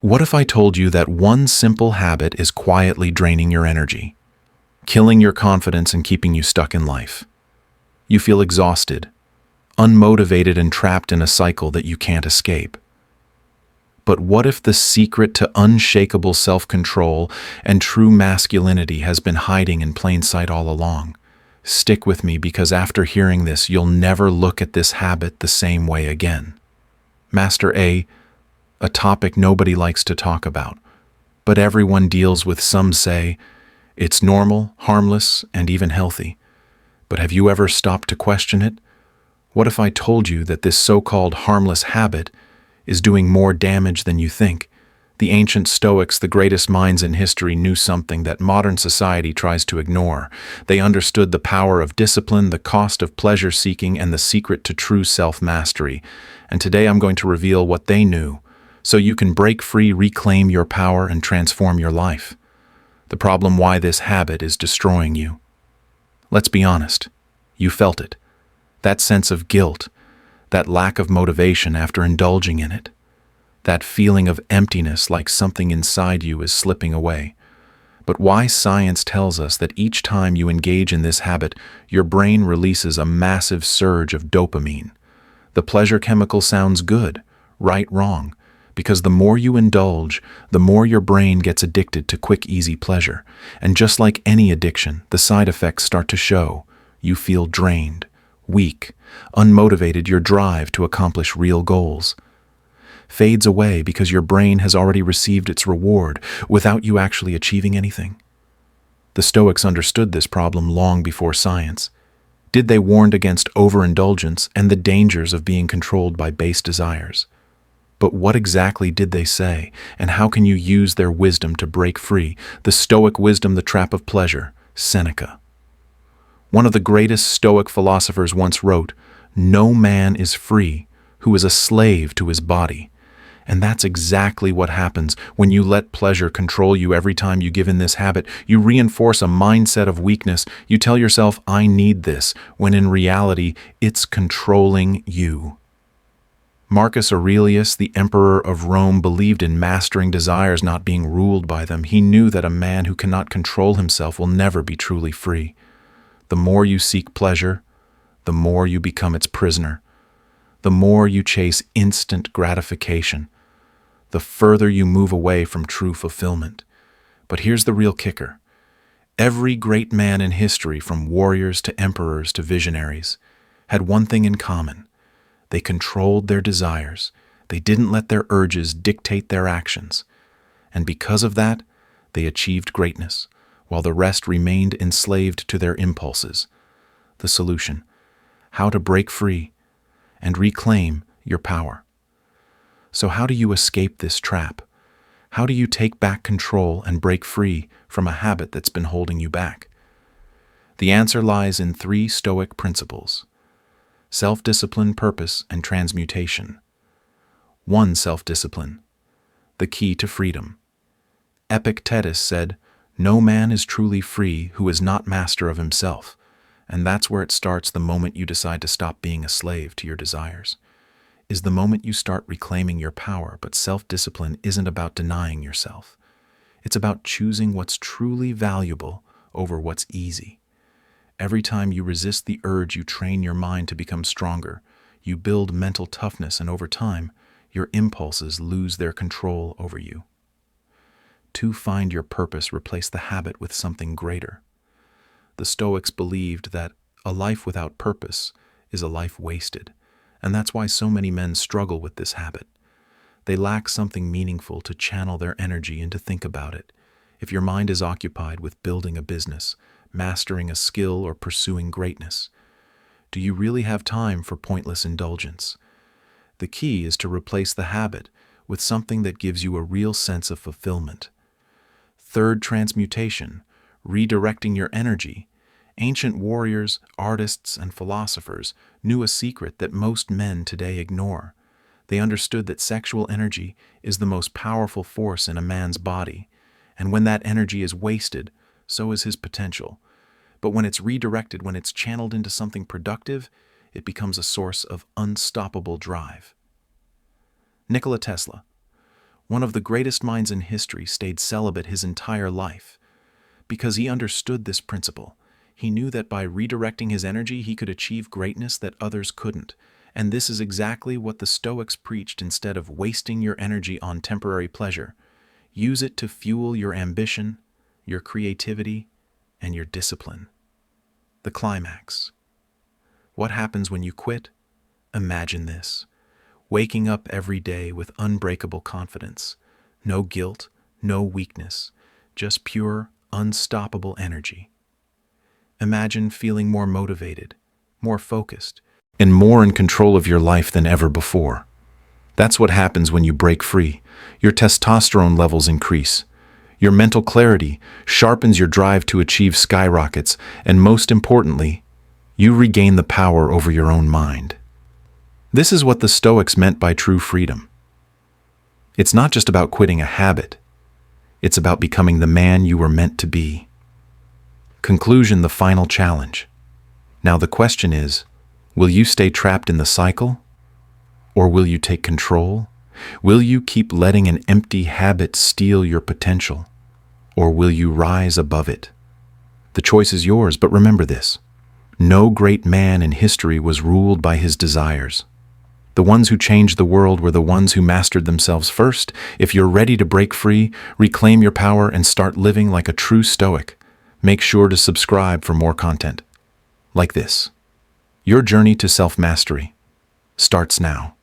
What if I told you that one simple habit is quietly draining your energy, killing your confidence and keeping you stuck in life? You feel exhausted, unmotivated, and trapped in a cycle that you can't escape. But what if the secret to unshakable self-control and true masculinity has been hiding in plain sight all along? Stick with me, because after hearing this, you'll never look at this habit the same way again. Master a topic nobody likes to talk about, but everyone deals with. Some say it's normal, harmless, and even healthy. But have you ever stopped to question it? What if I told you that this so-called harmless habit is doing more damage than you think? The ancient Stoics, the greatest minds in history, knew something that modern society tries to ignore. They understood the power of discipline, the cost of pleasure-seeking, and the secret to true self-mastery. And today I'm going to reveal what they knew, so you can break free, reclaim your power, and transform your life. The problem: why this habit is destroying you. Let's be honest. You felt it. That sense of guilt, that lack of motivation after indulging in it, that feeling of emptiness, like something inside you is slipping away. But why science tells us that each time you engage in this habit, your brain releases a massive surge of dopamine. The pleasure chemical sounds good, right? Wrong. Because the more you indulge, the more your brain gets addicted to quick, easy pleasure. And just like any addiction, the side effects start to show. You feel drained, weak, unmotivated. Your drive to accomplish real goals fades away because your brain has already received its reward without you actually achieving anything. The Stoics understood this problem long before science. They warned against overindulgence and the dangers of being controlled by base desires. But what exactly did they say, and how can you use their wisdom to break free? The Stoic wisdom, the trap of pleasure. Seneca, one of the greatest Stoic philosophers, once wrote, "No man is free who is a slave to his body." And that's exactly what happens when you let pleasure control you. Every time you give in this habit, you reinforce a mindset of weakness. You tell yourself, "I need this," when in reality, it's controlling you. Marcus Aurelius, the emperor of Rome, believed in mastering desires, not being ruled by them. He knew that a man who cannot control himself will never be truly free. The more you seek pleasure, the more you become its prisoner. The more you chase instant gratification, the further you move away from true fulfillment. But here's the real kicker. Every great man in history, from warriors to emperors to visionaries, had one thing in common. They controlled their desires. They didn't let their urges dictate their actions. And because of that, they achieved greatness, while the rest remained enslaved to their impulses. The solution: how to break free and reclaim your power. So how do you escape this trap? How do you take back control and break free from a habit that's been holding you back? The answer lies in 3 Stoic principles: self-discipline, purpose, and transmutation. 1. Self-discipline, the key to freedom. Epictetus said, "No man is truly free who is not master of himself." And that's where it starts. The moment you decide to stop being a slave to your desires is the moment you start reclaiming your power. But self-discipline isn't about denying yourself. It's about choosing what's truly valuable over what's easy. Every time you resist the urge, you train your mind to become stronger. You build mental toughness, and over time, your impulses lose their control over you. 2. Find your purpose. Replace the habit with something greater. The Stoics believed that a life without purpose is a life wasted, and that's why so many men struggle with this habit. They lack something meaningful to channel their energy into. Think about it. If your mind is occupied with building a business, mastering a skill, or pursuing greatness, do you really have time for pointless indulgence? The key is to replace the habit with something that gives you a real sense of fulfillment. 3. Transmutation, redirecting your energy. Ancient warriors, artists, and philosophers knew a secret that most men today ignore. They understood that sexual energy is the most powerful force in a man's body, and when that energy is wasted, so is his potential. But when it's redirected, when it's channeled into something productive, it becomes a source of unstoppable drive. Nikola Tesla, One of the greatest minds in history stayed celibate his entire life because he understood this principle. He knew that by redirecting his energy, he could achieve greatness that others couldn't. And this is exactly what the Stoics preached. Instead of wasting your energy on temporary pleasure, use it to fuel your ambition, your creativity, and your discipline. The climax. What happens when you quit? Imagine this: waking up every day with unbreakable confidence. No guilt, no weakness, just pure, unstoppable energy. Imagine feeling more motivated, more focused, and more in control of your life than ever before. That's what happens when you break free. Your testosterone levels increase. Your mental clarity sharpens, your drive to achieve skyrockets, and most importantly, you regain the power over your own mind. This is what the Stoics meant by true freedom. It's not just about quitting a habit. It's about becoming the man you were meant to be. Conclusion: the final challenge. Now the question is, will you stay trapped in the cycle? Or will you take control? Will you keep letting an empty habit steal your potential? Or will you rise above it? The choice is yours, but remember this: no great man in history was ruled by his desires. The ones who changed the world were the ones who mastered themselves first. If you're ready to break free, reclaim your power, and start living like a true Stoic, make sure to subscribe for more content like this. Your journey to self-mastery starts now.